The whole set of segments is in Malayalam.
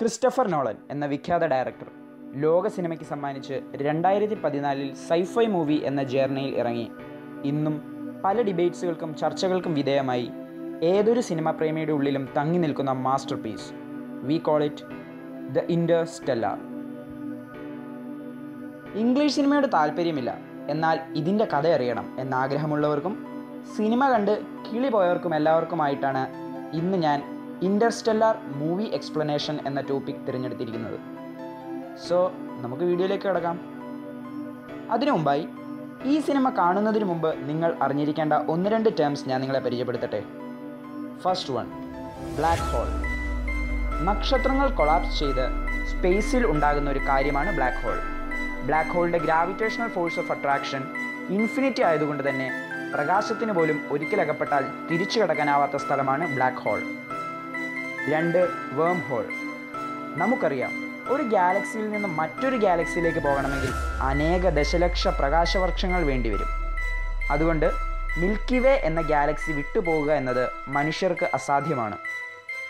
ക്രിസ്റ്റഫർ നോളൻ എന്ന വിഖ്യാത ഡയറക്ടർ ലോക സിനിമയ്ക്ക് സമ്മാനിച്ച് 2014 സൈഫൈ മൂവി എന്ന ജേർണയിൽ ഇറങ്ങി ഇന്നും പല ഡിബേറ്റ്സുകൾക്കും ചർച്ചകൾക്കും വിധേയമായി ഏതൊരു സിനിമാ പ്രേമിയുടെ ഉള്ളിലും തങ്ങി നിൽക്കുന്ന masterpiece. We call it the Interstellar. English സിനിമയോട് താല്പര്യമില്ല, എന്നാൽ ഇതിൻ്റെ കഥ അറിയണം എന്നാഗ്രഹമുള്ളവർക്കും സിനിമ കണ്ട് കിളി പോയവർക്കും എല്ലാവർക്കുമായിട്ടാണ് ഇന്ന് ഞാൻ ഇൻ്റർസ്റ്റെല്ലാർ മൂവി എക്സ്പ്ലനേഷൻ എന്ന ടോപ്പിക് തിരഞ്ഞെടുത്തിരിക്കുന്നത്. സോ നമുക്ക് വീഡിയോയിലേക്ക് കിടക്കാം. അതിനു മുമ്പായി ഈ സിനിമ കാണുന്നതിന് മുമ്പ് നിങ്ങൾ അറിഞ്ഞിരിക്കേണ്ട 1-2 ടേംസ് ഞാൻ നിങ്ങളെ പരിചയപ്പെടുത്തട്ടെ. First one, black hole. നക്ഷത്രങ്ങൾ കൊളാപ്സ് ചെയ്ത് സ്പേസിൽ ഉണ്ടാകുന്ന ഒരു കാര്യമാണ് ബ്ലാക്ക് ഹോൾ. ബ്ലാക്ക് ഹോളിൻ്റെ gravitational force of attraction infinity ആയതുകൊണ്ട് തന്നെ പ്രകാശത്തിന് പോലും ഒരിക്കലകപ്പെട്ടാൽ തിരിച്ചു കടക്കാനാവാത്ത സ്ഥലമാണ് ബ്ലാക്ക് ഹോൾ. 2, വേം ഹോൾ. നമുക്കറിയാം, ഒരു ഗാലക്സിയിൽ നിന്ന് മറ്റൊരു ഗാലക്സിയിലേക്ക് പോകണമെങ്കിൽ അനേക ദശലക്ഷ പ്രകാശവർഷങ്ങൾ വേണ്ടിവരും. അതുകൊണ്ട് മിൽക്കി വേ എന്ന ഗാലക്സി വിട്ടുപോകുക എന്നത് മനുഷ്യർക്ക് അസാധ്യമാണ്.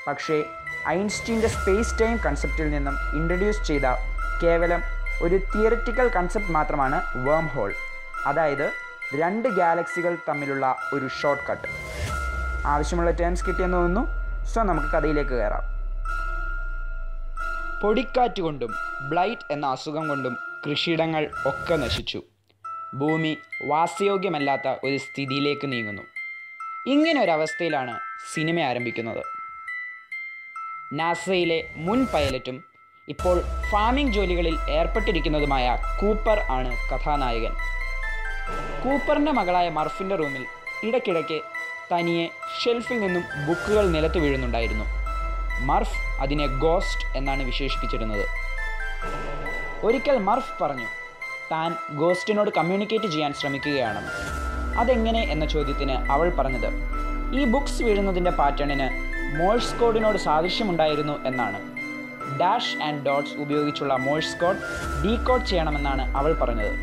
പക്ഷേ ഐൻസ്റ്റീൻ്റെ സ്പേസ് ടൈം കൺസെപ്റ്റിൽ നിന്നും ഇൻട്രൊഡ്യൂസ് ചെയ്ത കേവലം ഒരു തിയററ്റിക്കൽ കൺസെപ്റ്റ് മാത്രമാണ് വേം ഹോൾ, അതായത് 2 ഗാലക്സികൾ തമ്മിലുള്ള ഒരു ഷോർട്ട് കട്ട്. ആവശ്യമുള്ള ടേംസ് കിട്ടിയെന്ന് തോന്നുന്നു. സോ നമുക്ക് കഥയിലേക്ക് കയറാം. പൊടിക്കാറ്റ് കൊണ്ടും ബ്ലൈറ്റ് എന്ന അസുഖം കൊണ്ടും കൃഷിയിടങ്ങൾ ഒക്കെ നശിച്ചു. ഭൂമി വാസയോഗ്യമല്ലാത്ത ഒരു സ്ഥിതിയിലേക്ക് നീങ്ങുന്നു. ഇങ്ങനെ ഒരവസ്ഥയിലാണ് സിനിമ ആരംഭിക്കുന്നത്. നാസയിലെ മുൻ പൈലറ്റും ഇപ്പോൾ ഫാമിംഗ് ജോലികളിൽ ഏർപ്പെട്ടിരിക്കുന്നതുമായ കൂപ്പർ ആണ് കഥാനായകൻ. കൂപ്പറിൻ്റെ മകളായ മർഫിൻ്റെ റൂമിൽ ഇടയ്ക്കിടയ്ക്ക് തനിയെ ഷെൽഫിൽ നിന്നും ബുക്കുകൾ നിലത്ത് വീഴുന്നുണ്ടായിരുന്നു. മർഫ് അതിനെ ഗോസ്റ്റ് എന്നാണ് വിശേഷിപ്പിച്ചിരുന്നത്. ഒരിക്കൽ മർഫ് പറഞ്ഞു താൻ ഗോസ്റ്റിനോട് കമ്മ്യൂണിക്കേറ്റ് ചെയ്യാൻ ശ്രമിക്കുകയാണെന്ന്. അതെങ്ങനെ എന്ന ചോദ്യത്തിന് അവൾ പറഞ്ഞത് ഈ ബുക്സ് വീഴുന്നതിൻ്റെ പാറ്റേണിന് മോഴ്സ് കോഡിനോട് സാദൃശ്യമുണ്ടായിരുന്നു എന്നാണ്. ഡാഷ് ആൻഡ് ഡോട്ട്സ് ഉപയോഗിച്ചുള്ള മോഴ്സ് കോഡ് ഡീകോഡ് ചെയ്യണമെന്നാണ് അവൾ പറഞ്ഞത്.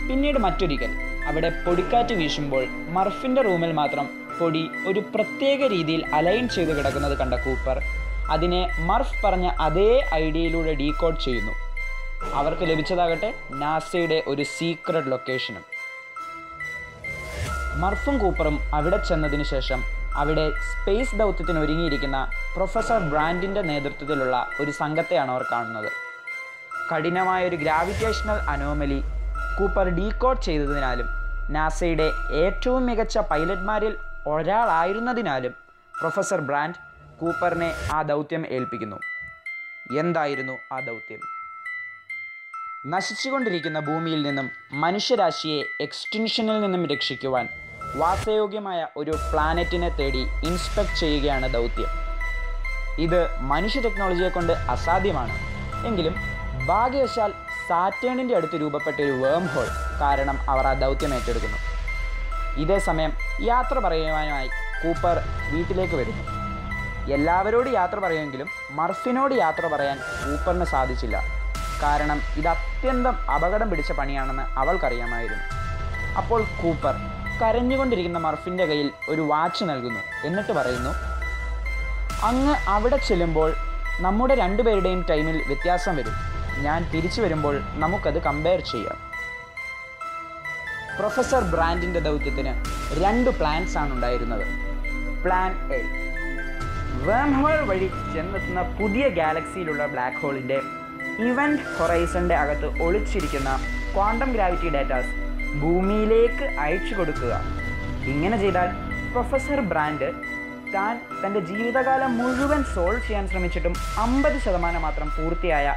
പിന്നീട് മറ്റൊരിക്കൽ അവിടെ പൊടിക്കാറ്റ് വീശുമ്പോൾ മർഫിൻ്റെ റൂമിൽ മാത്രം പൊടി ഒരു പ്രത്യേക രീതിയിൽ അലൈൻ ചെയ്ത് കിടക്കുന്നത് കണ്ട കൂപ്പർ അതിനെ മർഫ് പറഞ്ഞ അതേ ഐഡിയയിലൂടെ ഡീകോഡ് ചെയ്യുന്നു. അവർക്ക് ലഭിച്ചതാകട്ടെ നാസയുടെ ഒരു സീക്രട്ട് ലൊക്കേഷനും. മർഫും കൂപ്പറും അവിടെ ചെന്നതിന് ശേഷം അവിടെ സ്പേസ് ദൗത്യത്തിന് ഒരുങ്ങിയിരിക്കുന്ന പ്രൊഫസർ ബ്രാൻഡിൻ്റെ നേതൃത്വത്തിലുള്ള ഒരു സംഘത്തെയാണ് അവർ കാണുന്നത്. കഠിനമായൊരു ഗ്രാവിറ്റേഷണൽ അനോമലി കൂപ്പർ ഡീകോഡ് ചെയ്തതിനാലും നാസയുടെ ഏറ്റവും മികച്ച പൈലറ്റ്മാരിൽ ഒരാളായിരുന്നതിനാലും പ്രൊഫസർ ബ്രാൻഡ് കൂപ്പറിനെ ആ ദൗത്യം ഏൽപ്പിക്കുന്നു. എന്തായിരുന്നു ആ ദൗത്യം? നശിച്ചുകൊണ്ടിരിക്കുന്ന ഭൂമിയിൽ നിന്നും മനുഷ്യരാശിയെ എക്സ്റ്റിൻഷനിൽ നിന്നും രക്ഷിക്കുവാൻ വാസയോഗ്യമായ ഒരു പ്ലാനറ്റിനെ തേടി ഇൻസ്പെക്ട് ചെയ്യുകയാണ് ദൗത്യം. ഇത് മനുഷ്യ ടെക്നോളജിയെ കൊണ്ട് അസാധ്യമാണ്. എങ്കിലും ഭാഗ്യവശാൽ സാറ്റേണിൻ്റെ അടുത്ത് രൂപപ്പെട്ട ഒരു വേം ഹോൾ കാരണം അവർ ആ ദൗത്യം ഏറ്റെടുക്കുന്നു. ഇതേ സമയം യാത്ര പറയുവാനായി കൂപ്പർ വീട്ടിലേക്ക് വരുന്നു. എല്ലാവരോടും യാത്ര പറയുമെങ്കിലും മർഫിനോട് യാത്ര പറയാൻ കൂപ്പറിന് സാധിച്ചില്ല. കാരണം ഇത് അത്യന്തം അപകടം പിടിച്ച പണിയാണെന്ന് അവൾക്കറിയാമായിരുന്നു. അപ്പോൾ കൂപ്പർ കരഞ്ഞുകൊണ്ടിരിക്കുന്ന മർഫിൻ്റെ കയ്യിൽ ഒരു വാച്ച് നൽകുന്നു. എന്നിട്ട് പറയുന്നു, അങ്ങ് അവിടെ ചെല്ലുമ്പോൾ നമ്മുടെ 2 പേരുടെയും ടൈമിൽ വ്യത്യാസം വരും. ഞാൻ തിരിച്ചു വരുമ്പോൾ നമുക്കത് കമ്പയർ ചെയ്യാം. പ്രൊഫസർ ബ്രാൻഡിൻ്റെ ദൗത്യത്തിന് 2 പ്ലാൻസ് ആണ് ഉണ്ടായിരുന്നത്. പ്ലാൻ എ, വേം ഹോൾ വഴി ചെന്നെത്തുന്ന പുതിയ ഗാലക്സിയിലുള്ള ബ്ലാക്ക് ഹോളിൻ്റെ ഇവൻറ്റ് ഹൊറൈസണിൻ്റെ അകത്ത് ഒളിച്ചിരിക്കുന്ന ക്വാണ്ടം ഗ്രാവിറ്റി ഡാറ്റാസ് ഭൂമിയിലേക്ക് അയച്ചു കൊടുക്കുക. ഇങ്ങനെ ചെയ്താൽ പ്രൊഫസർ ബ്രാൻഡ് താൻ തൻ്റെ ജീവിതകാലം മുഴുവൻ സോൾവ് ചെയ്യാൻ ശ്രമിച്ചിട്ടും 50% മാത്രം പൂർത്തിയായ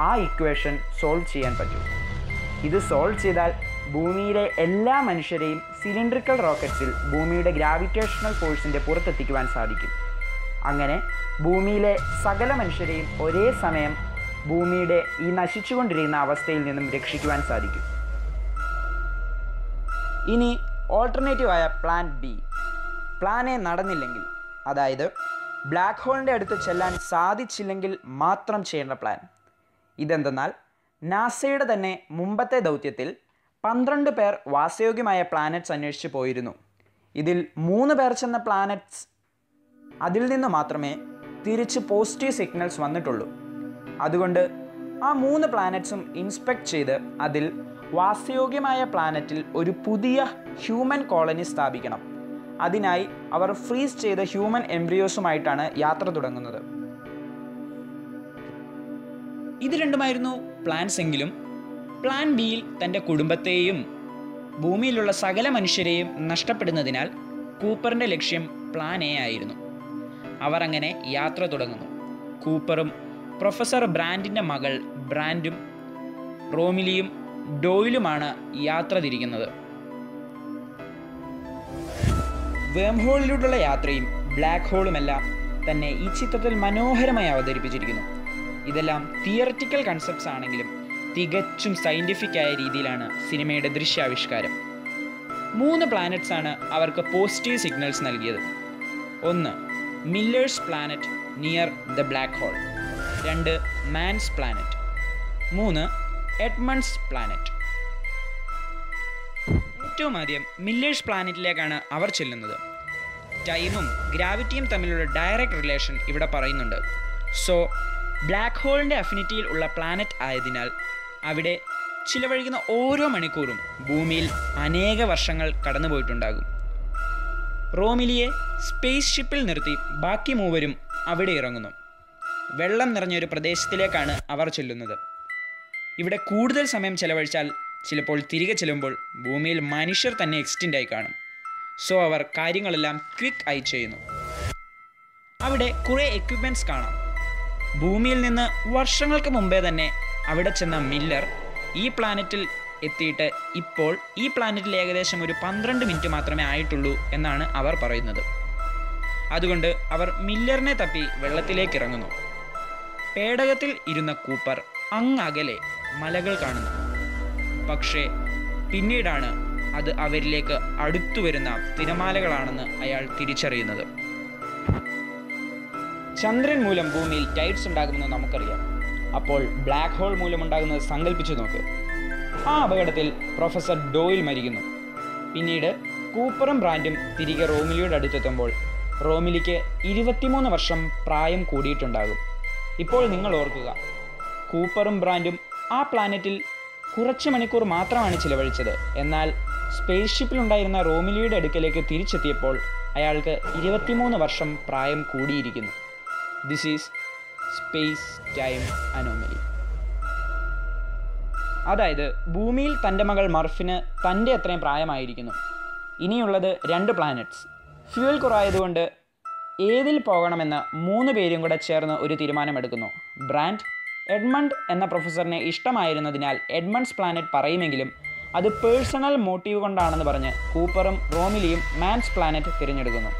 ആ ഇക്വേഷൻ സോൾവ് ചെയ്യാൻ പറ്റും. ഇത് സോൾവ് ചെയ്താൽ ഭൂമിയിലെ എല്ലാ മനുഷ്യരെയും സിലിണ്ടറിക്കൽ റോക്കറ്റ്സിൽ ഭൂമിയുടെ ഗ്രാവിറ്റേഷണൽ ഫോഴ്സിൻ്റെ പുറത്തെത്തിക്കുവാൻ സാധിക്കും. അങ്ങനെ ഭൂമിയിലെ സകല മനുഷ്യരെയും ഒരേ സമയം ഭൂമിയുടെ ഈ നശിച്ചുകൊണ്ടിരിക്കുന്ന അവസ്ഥയിൽ നിന്നും രക്ഷിക്കുവാൻ സാധിക്കും. ഇനി ഓൾട്ടർനേറ്റീവായ പ്ലാൻ ബി. പ്ലാൻ എ നടന്നില്ലെങ്കിൽ, അതായത് ബ്ലാക്ക് ഹോളിൻ്റെ അടുത്ത് ചെല്ലാൻ സാധിച്ചില്ലെങ്കിൽ മാത്രം ചെയ്യേണ്ട പ്ലാൻ. ഇതെന്തെന്നാൽ നാസയുടെ തന്നെ മുമ്പത്തെ ദൗത്യത്തിൽ 12 പേർ വാസയോഗ്യമായ പ്ലാനറ്റ്സ് അന്വേഷിച്ച് പോയിരുന്നു. ഇതിൽ 3 പേർ ചെന്ന പ്ലാനറ്റ്സ് അതിൽ നിന്ന് മാത്രമേ തിരിച്ച് പോസിറ്റീവ് സിഗ്നൽസ് വന്നിട്ടുള്ളൂ. അതുകൊണ്ട് ആ 3 പ്ലാനറ്റ്സും ഇൻസ്പെക്ട് ചെയ്ത് അതിൽ വാസയോഗ്യമായ പ്ലാനറ്റിൽ ഒരു പുതിയ ഹ്യൂമൻ കോളനി സ്ഥാപിക്കണം. അതിനായി അവർ ഫ്രീസ് ചെയ്ത ഹ്യൂമൻ എംബ്രിയോസുമായിട്ടാണ് യാത്ര തുടങ്ങുന്നത്. ഇത് രണ്ടുമായിരുന്നു പ്ലാൻസ് എങ്കിലും പ്ലാൻ ബിയിൽ തൻ്റെ കുടുംബത്തെയും ഭൂമിയിലുള്ള സകല മനുഷ്യരെയും നഷ്ടപ്പെടുന്നതിനാൽ കൂപ്പറിൻ്റെ ലക്ഷ്യം പ്ലാൻ എ ആയിരുന്നു. അവർ അങ്ങനെ യാത്ര തുടങ്ങുന്നു. കൂപ്പറും പ്രൊഫസർ ബ്രാൻഡിൻ്റെ മകൾ ബ്രാൻഡും റോമിലിയും ഡോയിലുമാണ് യാത്ര തിരിക്കുന്നത്. വേം ഹോളിലൂടെയുള്ള യാത്രയും ബ്ലാക്ക് ഹോളുമെല്ലാം തന്നെ ഈ ചിത്രത്തിൽ മനോഹരമായി അവതരിപ്പിച്ചിരിക്കുന്നു. ഇതെല്ലാം തിയററ്റിക്കൽ കൺസെപ്റ്റ്സ് ആണെങ്കിലും തികച്ചും സയൻറ്റിഫിക് ആയ രീതിയിലാണ് സിനിമയുടെ ദൃശ്യാവിഷ്കാരം. 3 പ്ലാനറ്റ്സ് ആണ് അവർക്ക് പോസിറ്റീവ് സിഗ്നൽസ് നൽകിയത്. 1 millers planet near the black hole, 2 man's planet, 3 Edmunds planet. ഏറ്റവും ആദ്യം മില്ലേഴ്സ് പ്ലാനറ്റിലേക്കാണ് അവർ ചെല്ലുന്നത്. ടൈമും ഗ്രാവിറ്റിയും തമ്മിലുള്ള ഡയറക്റ്റ് റിലേഷൻ ഇവിടെ പറയുന്നുണ്ട്. സോ ബ്ലാക്ക് ഹോളിൻ്റെ അഫിനിറ്റിയിൽ ഉള്ള പ്ലാനറ്റ് ആയതിനാൽ അവിടെ ചിലവഴിക്കുന്ന ഓരോ മണിക്കൂറും ഭൂമിയിൽ അനേക വർഷങ്ങൾ കടന്നുപോയിട്ടുണ്ടാകും. റോമിലിയെ സ്പേസ് ഷിപ്പിൽ നിർത്തി ബാക്കി മൂവരും അവിടെ ഇറങ്ങുന്നു. വെള്ളം നിറഞ്ഞൊരു പ്രദേശത്തിലേക്കാണ് അവർ ചെല്ലുന്നത്. ഇവിടെ കൂടുതൽ സമയം ചെലവഴിച്ചാൽ ചിലപ്പോൾ തിരികെ ചെല്ലുമ്പോൾ ഭൂമിയിൽ മനുഷ്യർ തന്നെ എക്സ്റ്റിൻ്റായി കാണും. സോ അവർ കാര്യങ്ങളെല്ലാം ക്വിക്ക് ആയി ചെയ്യുന്നു. അവിടെ കുറേ എക്യുപ്മെൻറ്റ്സ് കാണാം. ഭൂമിയിൽ നിന്ന് വർഷങ്ങൾക്ക് മുമ്പേ തന്നെ അവിടെ ചെന്ന മില്ലർ ഈ പ്ലാനറ്റിൽ എത്തിയിട്ട് ഇപ്പോൾ ഈ പ്ലാനറ്റിൽ ഏകദേശം ഒരു 12 മിനിറ്റ് മാത്രമേ ആയിട്ടുള്ളൂ എന്നാണ് അവർ പറയുന്നത്. അതുകൊണ്ട് അവർ മില്ലറിനെ തപ്പി വെള്ളത്തിലേക്ക് ഇറങ്ങുന്നു. പേടകത്തിൽ ഇരുന്ന കൂപ്പർ അങ്ങകലെ മലകൾ കാണുന്നു. പക്ഷേ പിന്നീടാണ് അത് അവരിലേക്ക് അടുത്തു വരുന്ന തിരമാലകളാണെന്ന് അയാൾ തിരിച്ചറിയുന്നത്. ചന്ദ്രൻ മൂലം ഭൂമിയിൽ ടൈഡ്സ് ഉണ്ടാകുമെന്ന് നമുക്കറിയാം. അപ്പോൾ ബ്ലാക്ക് ഹോൾ മൂലമുണ്ടാകുന്നത് സങ്കല്പിച്ചു നോക്ക്. ആ അപകടത്തിൽ പ്രൊഫസർ ഡോയിൽ മരിക്കുന്നു. പിന്നീട് കൂപ്പറും ബ്രാൻഡും തിരികെ റോമിലിയുടെ അടുത്തെത്തുമ്പോൾ റോമിലിക്ക് 23 വർഷം പ്രായം കൂടിയിട്ടുണ്ടാകും. ഇപ്പോൾ നിങ്ങൾ ഓർക്കുക, കൂപ്പറും ബ്രാൻഡും ആ പ്ലാനറ്റിൽ കുറച്ച് മണിക്കൂർ മാത്രമാണ് ചിലവഴിച്ചത്. എന്നാൽ സ്പേസ് ഷിപ്പിലുണ്ടായിരുന്ന റോമിലിയുടെ അടുക്കലേക്ക് തിരിച്ചെത്തിയപ്പോൾ അയാൾക്ക് 23 വർഷം പ്രായം കൂടിയിരിക്കുന്നു. This is space time anomaly. അതായത് ഭൂമിയിൽ തൻ്റെ മകൾ മർഫിന് തൻ്റെ അത്രയും പ്രായമായിരിക്കുന്നു. ഇനിയുള്ളത് 2 പ്ലാനറ്റ്സ്. ഫ്യൂവൽ കുറവായതുകൊണ്ട് ഏതിൽ പോകണമെന്ന് 3 പേരും കൂടെ ചേർന്ന് ഒരു തീരുമാനമെടുക്കുന്നു. ബ്രാൻഡ് എഡ്മണ്ട് എന്ന പ്രൊഫസറിനെ ഇഷ്ടമായിരുന്നതിനാൽ എഡ്മണ്ട്സ് പ്ലാനറ്റ് പറയുമെങ്കിലും അത് പേഴ്സണൽ മോട്ടീവ് കൊണ്ടാണെന്ന് പറഞ്ഞ് കൂപ്പറും റോമിലിയും മാൻസ് പ്ലാനറ്റ് തിരഞ്ഞെടുക്കുന്നു.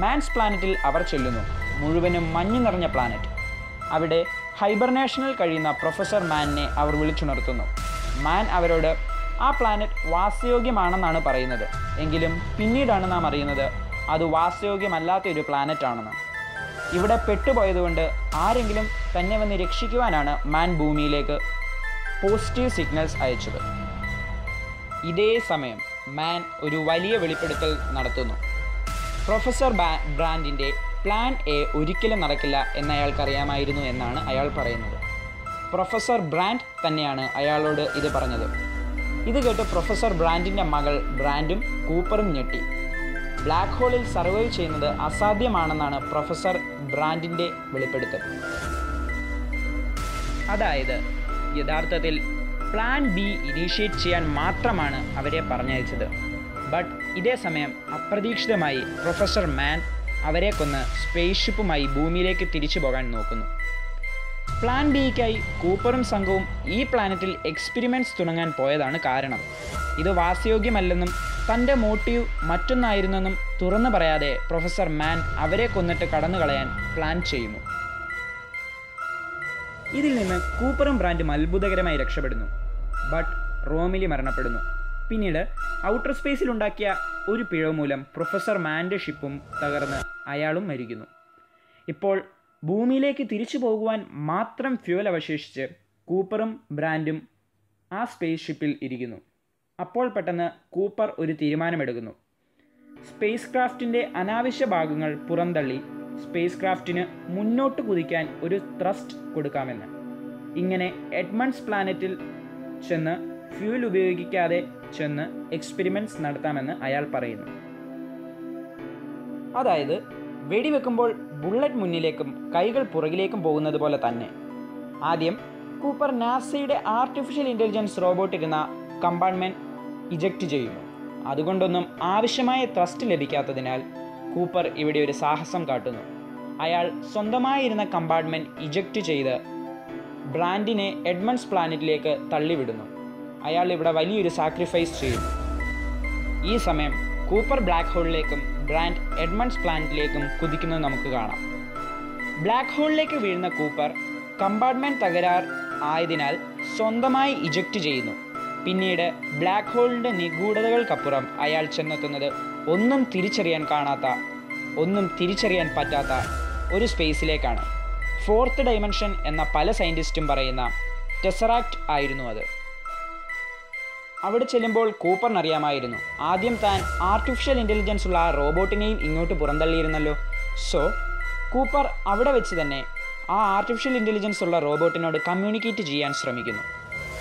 മാൻസ് പ്ലാനറ്റിൽ അവർ ചെല്ലുന്നു. മുഴുവനും മഞ്ഞു നിറഞ്ഞ പ്ലാനറ്റ്. അവിടെ ഹൈബർനേഷനിൽ കഴിയുന്ന പ്രൊഫസർ മാനിനെ അവർ വിളിച്ചുണർത്തുന്നു. മാൻ അവരോട് ആ പ്ലാനറ്റ് വാസയോഗ്യമാണെന്നാണ് പറയുന്നത്. എങ്കിലും പിന്നീടാണ് നാം അറിയുന്നത് അത് വാസയോഗ്യമല്ലാത്ത ഒരു പ്ലാനറ്റ് ആണെന്ന്. ഇവിടെ പെട്ടുപോയതുകൊണ്ട് ആരെങ്കിലും തന്നെ വന്ന് രക്ഷിക്കുവാനാണ് മാൻ ഭൂമിയിലേക്ക് പോസിറ്റീവ് സിഗ്നൽസ് അയച്ചത്. ഇതേ സമയം മാൻ ഒരു വലിയ വെളിപ്പെടുത്തൽ നടത്തുന്നു. പ്രൊഫസർ ബ്രാൻഡിൻ്റെ പ്ലാൻ എ ഒരിക്കലും നടക്കില്ല എന്നയാൾക്കറിയാമായിരുന്നു എന്നാണ് അയാൾ പറയുന്നത്. പ്രൊഫസർ ബ്രാൻഡ് തന്നെയാണ് അയാളോട് ഇത് പറഞ്ഞത്. ഇത് കേട്ട് പ്രൊഫസർ ബ്രാൻഡിൻ്റെ മകൾ ബ്രാൻഡും കൂപ്പറും ഞെട്ടി. ബ്ലാക്ക് ഹോളിൽ സർവൈവ് ചെയ്യുന്നത് അസാധ്യമാണെന്നാണ് പ്രൊഫസർ ബ്രാൻഡിൻ്റെ വെളിപ്പെടുത്തൽ. അതായത് യഥാർത്ഥത്തിൽ പ്ലാൻ ബി ഇനീഷ്യേറ്റ് ചെയ്യാൻ മാത്രമാണ് അവരെ പറഞ്ഞയച്ചത്. ബട്ട് ഇതേ സമയം അപ്രതീക്ഷിതമായി പ്രൊഫസർ മാൻ അവരെ കൊന്ന് സ്പേസ് ഷിപ്പുമായി ഭൂമിയിലേക്ക് തിരിച്ചു പോകാൻ നോക്കുന്നു. പ്ലാൻ ബിക്കായി കൂപ്പറും സംഘവും ഈ പ്ലാനറ്റിൽ എക്സ്പെരിമെൻറ്റ്സ് തുടങ്ങാൻ പോയതാണ് കാരണം. ഇത് വാസയോഗ്യമല്ലെന്നും തൻ്റെ മോട്ടീവ് മറ്റൊന്നായിരുന്നെന്നും തുറന്നു പറയാതെ പ്രൊഫസർ മാൻ അവരെ കൊന്നിട്ട് കടന്നു കളയാൻ പ്ലാൻ ചെയ്യുന്നു. ഇതിൽ നിന്ന് കൂപ്പറും ബ്രാൻഡും അത്ഭുതകരമായി രക്ഷപ്പെടുന്നു. ബട്ട് റോമിലി മരണപ്പെടുന്നു. പിന്നീട് ഔട്ടർ സ്പേസിൽ ഉണ്ടാക്കിയ ഒരു പിഴവ് മൂലം പ്രൊഫസർ മാൻ്റെ ഷിപ്പും തകർന്ന് അയാളും മരിക്കുന്നു. ഇപ്പോൾ ഭൂമിയിലേക്ക് തിരിച്ചു പോകുവാൻ മാത്രം ഫ്യൂവൽ അവശേഷിച്ച് കൂപ്പറും ബ്രാൻഡും ആ സ്പേസ് ഷിപ്പിൽ ഇരിക്കുന്നു. അപ്പോൾ പെട്ടെന്ന് കൂപ്പർ ഒരു തീരുമാനമെടുക്കുന്നു. സ്പേസ് ക്രാഫ്റ്റിൻ്റെ അനാവശ്യ ഭാഗങ്ങൾ പുറന്തള്ളി സ്പേസ് ക്രാഫ്റ്റിന് മുന്നോട്ട് കുതിക്കാൻ ഒരു ത്രസ്റ്റ് കൊടുക്കാമെന്ന്. ഇങ്ങനെ എഡ്മണ്ട്സ് പ്ലാനറ്റിൽ ചെന്ന് ഫ്യൂൽ ഉപയോഗിക്കാതെ ചെന്ന് എക്സ്പെരിമെൻറ്റ്സ് നടത്താമെന്ന് അയാൾ പറയുന്നു. അതായത് വെടിവെക്കുമ്പോൾ ബുള്ളറ്റ് മുന്നിലേക്കും കൈകൾ പുറകിലേക്കും പോകുന്നത് പോലെ തന്നെ. ആദ്യം കൂപ്പർ നാസയുടെ ആർട്ടിഫിഷ്യൽ ഇൻ്റലിജൻസ് റോബോട്ട് ഇരുന്ന കമ്പാർട്ട്മെൻറ്റ് ഇജക്റ്റ് ചെയ്യുന്നു. അതുകൊണ്ടൊന്നും ആവശ്യമായ ത്രസ്റ്റ് ലഭിക്കാത്തതിനാൽ കൂപ്പർ ഇവിടെ ഒരു സാഹസം കാട്ടുന്നു. അയാൾ സ്വന്തമായിരുന്ന കമ്പാർട്ട്മെൻറ്റ് ഇജക്റ്റ് ചെയ്ത് ബ്രാൻഡിനെ എഡ്മണ്ട്സ് പ്ലാനറ്റിലേക്ക് തള്ളിവിടുന്നു. അയാൾ ഇവിടെ വലിയൊരു സാക്രിഫൈസ് ചെയ്യുന്നു. ഈ സമയം കൂപ്പർ ബ്ലാക്ക് ഹോളിലേക്കും ബ്രാൻഡ് എഡ്മണ്ട്സ് പ്ലാനറ്റിലേക്കും കുതിക്കുന്നത് നമുക്ക് കാണാം. ബ്ലാക്ക് ഹോളിലേക്ക് വീഴുന്ന കൂപ്പർ കമ്പാർട്ട്മെൻറ്റ് തകരാർ ആയതിനാൽ സ്വന്തമായി ഇജക്റ്റ് ചെയ്യുന്നു. പിന്നീട് ബ്ലാക്ക് ഹോളിൻ്റെ നിഗൂഢതകൾക്കപ്പുറം അയാൾ ചെന്നെത്തുന്നത് ഒന്നും തിരിച്ചറിയാൻ പറ്റാത്ത ഒരു സ്പേസിലേക്കാണ്. ഫോർത്ത് ഡൈമെൻഷൻ എന്ന പല സയൻറ്റിസ്റ്റും പറയുന്ന ടെസറാക്റ്റ് ആയിരുന്നു അത്. അവിടെ ചെല്ലുമ്പോൾ കൂപ്പറിനറിയാമായിരുന്നു ആദ്യം താൻ ആർട്ടിഫിഷ്യൽ ഇൻ്റലിജൻസ് ഉള്ള ആ റോബോട്ടിനെയും ഇങ്ങോട്ട് പുറന്തള്ളിയിരുന്നല്ലോ. സോ കൂപ്പർ അവിടെ വെച്ച് തന്നെ ആ ആർട്ടിഫിഷ്യൽ ഇൻ്റലിജൻസ് ഉള്ള റോബോട്ടിനോട് കമ്മ്യൂണിക്കേറ്റ് ചെയ്യാൻ ശ്രമിക്കുന്നു.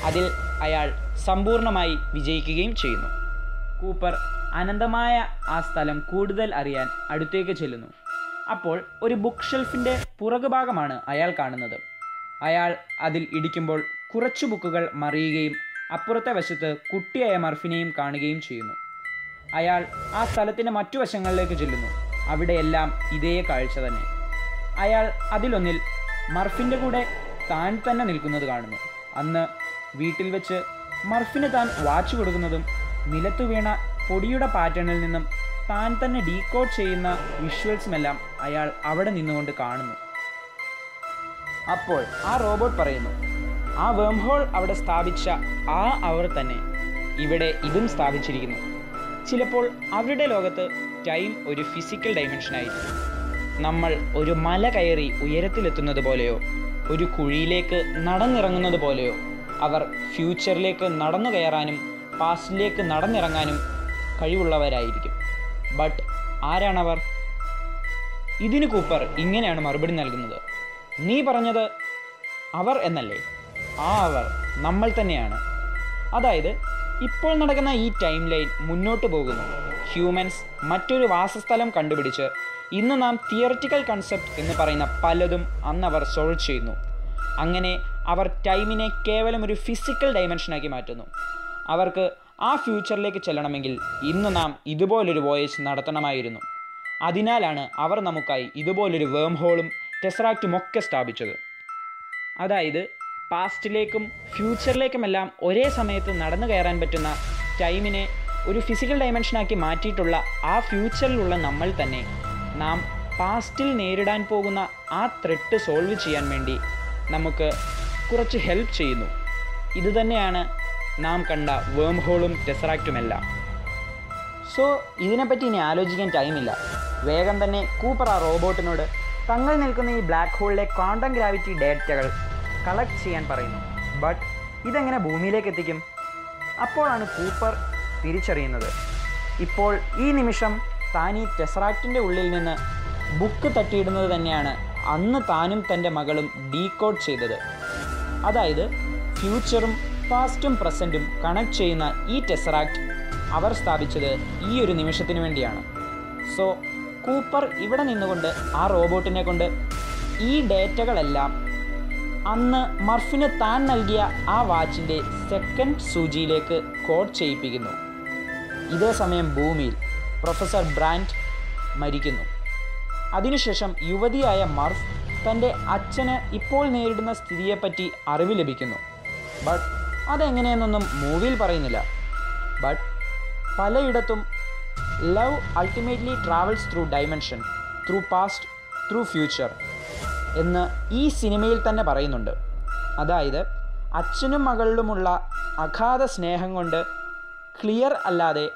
അതിൽ അയാൾ സമ്പൂർണ്ണമായി വിജയിക്കുകയും ചെയ്യുന്നു. കൂപ്പർ അനന്തമായ ആ സ്ഥലം കൂടുതൽ അറിയാൻ അടുത്തേക്ക് ചെല്ലുന്നു. അപ്പോൾ ഒരു ബുക്ക് ഷെൽഫിൻ്റെ പുറകുഭാഗമാണ് അയാൾ കാണുന്നത്. അയാൾ അതിൽ ഇടിക്കുമ്പോൾ കുറച്ച് ബുക്കുകൾ മറിയുകയും അപ്പുറത്തെ വശത്ത് കുട്ടിയായ മർഫിനെയും കാണുകയും ചെയ്യുന്നു. അയാൾ ആ സ്ഥലത്തിൻ്റെ മറ്റു വശങ്ങളിലേക്ക് ചെല്ലുന്നു. അവിടെയെല്ലാം ഇതേ കാഴ്ച തന്നെ. അയാൾ അതിലൊന്നിൽ മർഫിൻ്റെ കൂടെ താൻ തന്നെ നിൽക്കുന്നത് കാണുന്നു. അന്ന് വീട്ടിൽ വെച്ച് മർഫിന് താൻ വാച്ച് കൊടുക്കുന്നതും നിലത്തു വീണ പൊടിയുടെ പാറ്റേണിൽ നിന്നും താൻ തന്നെ ഡീകോഡ് ചെയ്യുന്ന വിഷ്വൽസുമെല്ലാം അയാൾ അവിടെ നിന്നുകൊണ്ട് കാണുന്നു. അപ്പോൾ ആ റോബോട്ട് പറയുന്നു, ആ വേം ഹോൾ അവിടെ സ്ഥാപിച്ച ആ അവർ തന്നെ ഇവിടെ ഇതും സ്ഥാപിച്ചിരിക്കുന്നു. ചിലപ്പോൾ അവരുടെ ലോകത്ത് ടൈം ഒരു ഫിസിക്കൽ ഡൈമെൻഷനായിരിക്കും. നമ്മൾ ഒരു മല കയറി ഉയരത്തിലെത്തുന്നത് പോലെയോ ഒരു കുഴിയിലേക്ക് നടന്നിറങ്ങുന്നത് പോലെയോ അവർ ഫ്യൂച്ചറിലേക്ക് നടന്നു കയറാനും പാസ്റ്റിലേക്ക് നടന്നിറങ്ങാനും കഴിവുള്ളവരായിരിക്കും. ബട്ട് ആരാണവർ? ഇതിന് കൂപ്പർ ഇങ്ങനെയാണ് മറുപടി നൽകുന്നത്. നീ പറഞ്ഞത് അവർ എന്നല്ലേ? ആ അവർ നമ്മൾ തന്നെയാണ്. അതായത് ഇപ്പോൾ നടക്കുന്ന ഈ ടൈം ലൈൻ മുന്നോട്ട് പോകുന്നു. ഹ്യൂമൻസ് മറ്റൊരു വാസസ്ഥലം കണ്ടുപിടിച്ച് ഇന്ന് നാം തിയറിറ്റിക്കൽ കൺസെപ്റ്റ് എന്ന് പറയുന്ന പലതും അന്നവർ സോൾവ് ചെയ്യുന്നു. അങ്ങനെ അവർ ടൈമിനെ കേവലം ഒരു ഫിസിക്കൽ ഡൈമെൻഷനാക്കി മാറ്റുന്നു. അവർക്ക് ആ ഫ്യൂച്ചറിലേക്ക് ചെല്ലണമെങ്കിൽ ഇന്ന് നാം ഇതുപോലൊരു വോയേജ് നടത്തണമായിരുന്നു. അതിനാലാണ് അവർ നമുക്കായി ഇതുപോലൊരു വേം ഹോളും ടെസറാക്റ്റും ഒക്കെ സ്ഥാപിച്ചത്. അതായത് പാസ്റ്റിലേക്കും ഫ്യൂച്ചറിലേക്കുമെല്ലാം ഒരേ സമയത്ത് നടന്നു കയറാൻ പറ്റുന്ന ടൈമിനെ ഒരു ഫിസിക്കൽ ഡൈമെൻഷനാക്കി മാറ്റിയിട്ടുള്ള ആ ഫ്യൂച്ചറിലുള്ള നമ്മൾ തന്നെ നാം പാസ്റ്റിൽ നേരിടാൻ പോകുന്ന ആ ത്രെട്ട് സോൾവ് ചെയ്യാൻ വേണ്ടി നമുക്ക് കുറച്ച് ഹെൽപ്പ് ചെയ്യുന്നു. ഇതുതന്നെയാണ് നാം കണ്ട വേം ഹോളും ടെസറാക്റ്റുമെല്ലാം. സോ ഇതിനെപ്പറ്റി ഇനി ആലോചിക്കാൻ ടൈമില്ല. വേഗം തന്നെ കൂപ്പർ ആ റോബോട്ടിനോട് തങ്ങൾ നിൽക്കുന്ന ഈ ബ്ലാക്ക് ഹോളിലെ ക്വാണ്ടം ഗ്രാവിറ്റി ഡേറ്റകൾ കളക്ട് ചെയ്യാൻ പറയുന്നു. ബട്ട് ഇതെങ്ങനെ ഭൂമിയിലേക്ക് എത്തിക്കും? അപ്പോഴാണ് കൂപ്പർ തിരിച്ചറിയുന്നത് ഇപ്പോൾ ഈ നിമിഷം താൻ ഈ ടെസറാക്റ്റിൻ്റെ ഉള്ളിൽ നിന്ന് ബുക്ക് തട്ടിയിടുന്നത് തന്നെയാണ് അന്ന് താനും തൻ്റെ മകളും ഡീകോഡ് ചെയ്തത്. അതായത് ഫ്യൂച്ചറും പാസ്റ്റും പ്രസൻറ്റും കണക്ട് ചെയ്യുന്ന ഈ ടെസറാക്റ്റ് അവർ സ്ഥാപിച്ചത് ഈ ഒരു നിമിഷത്തിന് വേണ്ടിയാണ്. സോ കൂപ്പർ ഇവിടെ നിന്നുകൊണ്ട് ആ റോബോട്ടിനെ കൊണ്ട് ഈ ഡേറ്റകളെല്ലാം അന്ന് മർഫിന് താൻ നൽകിയ ആ വാച്ചിൻ്റെ സെക്കൻഡ് സൂചിയിലേക്ക് കോഡ് ചെയ്യിപ്പിക്കുന്നു. ഇതേ സമയം ഭൂമിയിൽ പ്രൊഫസർ ബ്രാൻഡ് മരിക്കുന്നു. അതിനുശേഷം യുവതിയായ മർഫ് തൻ്റെ അച്ഛന് ഇപ്പോൾ നേരിടുന്ന സ്ഥിതിയെപ്പറ്റി അറിവ് ലഭിക്കുന്നു. ബട്ട് അതെങ്ങനെയെന്നൊന്നും മൂവിയിൽ പറയുന്നില്ല. ബട്ട് പലയിടത്തും love ultimately travels through dimension, through past, through future എന്ന് ഈ സിനിമയിൽ തന്നെ പറയുന്നുണ്ട്. അതായത് അച്ഛനും മകളിലുമുള്ള അഗാധ സ്നേഹം കൊണ്ട് ക്ലിയർ അല്ലാതെ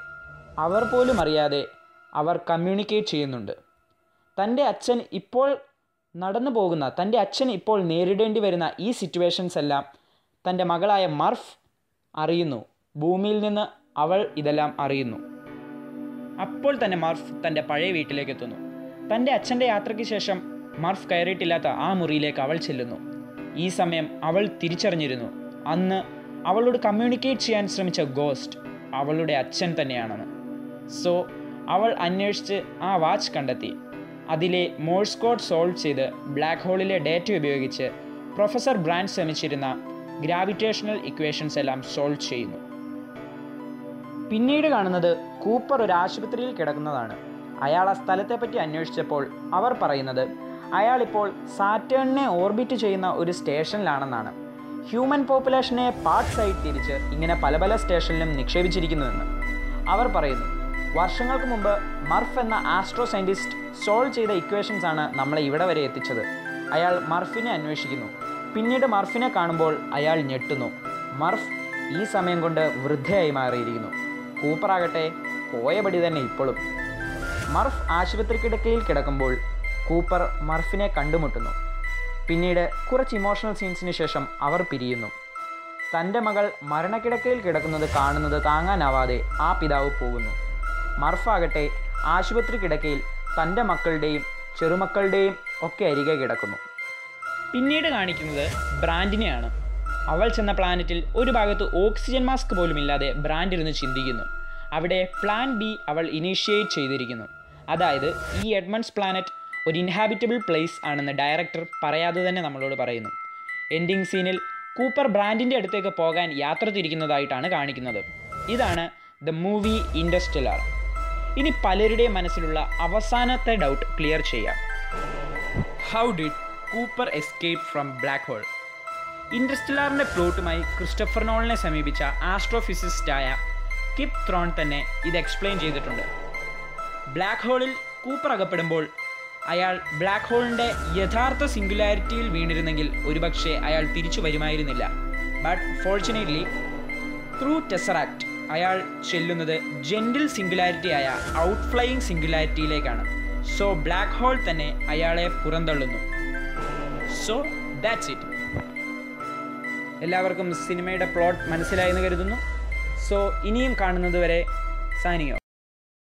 അവർ പോലും അറിയാതെ അവർ കമ്മ്യൂണിക്കേറ്റ് ചെയ്യുന്നുണ്ട്. തൻ്റെ അച്ഛൻ ഇപ്പോൾ നടന്നു പോകുന്ന, തൻ്റെ അച്ഛൻ ഇപ്പോൾ നേരിടേണ്ടി വരുന്ന ഈ സിറ്റുവേഷൻസ് എല്ലാം തൻ്റെ മകളായ മർഫ് അറിയുന്നു. ഭൂമിയിൽ നിന്ന് അവൾ ഇതെല്ലാം അറിയുന്നു. അപ്പോൾ തന്നെ മർഫ് തൻ്റെ പഴയ വീട്ടിലേക്ക് എത്തുന്നു. തൻ്റെ അച്ഛൻ്റെ യാത്രയ്ക്ക് ശേഷം മർഫ് കയറിയിട്ടില്ലാത്ത ആ മുറിയിലേക്ക് അവൾ ചെല്ലുന്നു. ഈ സമയം അവൾ തിരിച്ചറിഞ്ഞിരുന്നു അന്ന് അവളോട് കമ്മ്യൂണിക്കേറ്റ് ചെയ്യാൻ ശ്രമിച്ച ഗോസ്റ്റ് അവളുടെ അച്ഛൻ തന്നെയാണെന്ന്. സോ അവൾ അന്വേഷിച്ച് ആ വാച്ച് കണ്ടെത്തി. അതിലെ മോഴ്സ് കോഡ് സോൾവ് ചെയ്ത് ബ്ലാക്ക് ഹോളിലെ ഡേറ്റ ഉപയോഗിച്ച് പ്രൊഫസർ ബ്രാൻഡ് ശ്രമിച്ചിരുന്ന ഗ്രാവിറ്റേഷണൽ ഇക്വേഷൻസ് എല്ലാം സോൾവ് ചെയ്യുന്നു. പിന്നീട് കാണുന്നത് കൂപ്പർ ഒരു ആശുപത്രിയിൽ കിടക്കുന്നതാണ്. അയാൾ ആ സ്ഥലത്തെപ്പറ്റി അന്വേഷിച്ചപ്പോൾ അവർ പറയുന്നത് അയാളിപ്പോൾ സാറ്റേണിനെ ഓർബിറ്റ് ചെയ്യുന്ന ഒരു സ്റ്റേഷനിലാണെന്നാണ്. ഹ്യൂമൻ പോപ്പുലേഷനെ പാർട്സായി തിരിച്ച് ഇങ്ങനെ പല പല സ്റ്റേഷനിലും നിക്ഷേപിച്ചിരിക്കുന്നുവെന്ന് അവർ പറയുന്നു. വർഷങ്ങൾക്ക് മുമ്പ് മർഫ് എന്ന ആസ്ട്രോ സയൻറ്റിസ്റ്റ് സോൾവ് ചെയ്ത ഇക്വേഷൻസ് ആണ് നമ്മളെ ഇവിടെ വരെ എത്തിച്ചത്. അയാൾ മർഫിനെ അന്വേഷിക്കുന്നു. പിന്നീട് മർഫിനെ കാണുമ്പോൾ അയാൾ ഞെട്ടുന്നു. മർഫ് ഈ സമയം കൊണ്ട് വൃദ്ധയായി മാറിയിരിക്കുന്നു. കൂപ്പറാകട്ടെ പോയപടി തന്നെ ഇപ്പോഴും. മർഫ് ആശുപത്രി കിടക്കയിൽ കിടക്കുമ്പോൾ കൂപ്പർ മർഫിനെ കണ്ടുമുട്ടുന്നു. പിന്നീട് കുറച്ച് ഇമോഷണൽ സീൻസിന് ശേഷം അവർ പിരിയുന്നു. തൻ്റെ മകൾ മരണക്കിടക്കയിൽ കിടക്കുന്നത് കാണുന്നത് താങ്ങാനാവാതെ ആ പിതാവ് പോകുന്നു. മർഫാകട്ടെ ആശുപത്രി കിടക്കയിൽ തൻ്റെ മക്കളുടെയും ചെറുമക്കളുടെയും ഒക്കെ അരികെ കിടക്കുന്നു. പിന്നീട് കാണിക്കുന്നത് ബ്രാൻഡിനെയാണ്. അവൾ ചെന്ന പ്ലാനറ്റിൽ ഒരു ഭാഗത്ത് ഓക്സിജൻ മാസ്ക് പോലും ഇല്ലാതെ ബ്രാൻഡ് ഇരുന്ന് ചിന്തിക്കുന്നു. അവിടെ പ്ലാൻ ബി അവൾ ഇനീഷ്യേറ്റ് ചെയ്തിരിക്കുന്നു. അതായത് ഈ എഡ്മണ്ട്സ് പ്ലാനറ്റ് ഒരു ഇൻഹാബിറ്റബിൾ പ്ലേസ് ആണെന്ന് ഡയറക്ടർ പറയാതെ തന്നെ നമ്മളോട് പറയുന്നു. എൻഡിങ് സീനിൽ കൂപ്പർ ബ്രാൻഡിൻ്റെ അടുത്തേക്ക് പോകാൻ യാത്ര തിരിക്കുന്നതായിട്ടാണ് കാണിക്കുന്നത്. ഇതാണ് ദ മൂവി ഇൻ്റർസ്റ്റെല്ലാർ. ഇനി പലരുടെയും മനസ്സിലുള്ള അവസാനത്തെ ഡൗട്ട് ക്ലിയർ ചെയ്യാം. How did Cooper escape from black hole? ഇൻ്റർസ്റ്റെല്ലാറിൻ്റെ പ്ലോട്ടുമായി ക്രിസ്റ്റഫർ നോളനെ സമീപിച്ച ആസ്ട്രോഫിസിസ്റ്റായ കിപ്പ് ത്രോൺ തന്നെ ഇത് എക്സ്പ്ലെയിൻ ചെയ്തിട്ടുണ്ട്. ബ്ലാക്ക് ഹോളിൽ കൂപ്പർ അകപ്പെടുമ്പോൾ അയാൾ ബ്ലാക്ക് ഹോളിൻ്റെ യഥാർത്ഥ സിംഗുലാരിറ്റിയിൽ വീണിരുന്നെങ്കിൽ ഒരുപക്ഷെ അയാൾ തിരിച്ചു വരുമായിരുന്നില്ല. ബട്ട് ഫോർച്യുനേറ്റ്ലി ത്രൂ ടെസറാക്ട് അയാൾ ചെല്ലുന്നത് ജെൻറ്റിൽ സിംഗുലാരിറ്റിയായ ഔട്ട് ഫ്ലൈയിങ് സിംഗുലാരിറ്റിയിലേക്കാണ്. സോ ബ്ലാക്ക് ഹോൾ തന്നെ അയാളെ പുറന്തള്ളുന്നു. So that's it. എല്ലാവർക്കും സിനിമയുടെ പ്ലോട്ട് മനസ്സിലായെന്ന് കരുതുന്നു. സോ ഇനിയും കാണുന്നത് വരെ സൈനിങ് ഓഫ്.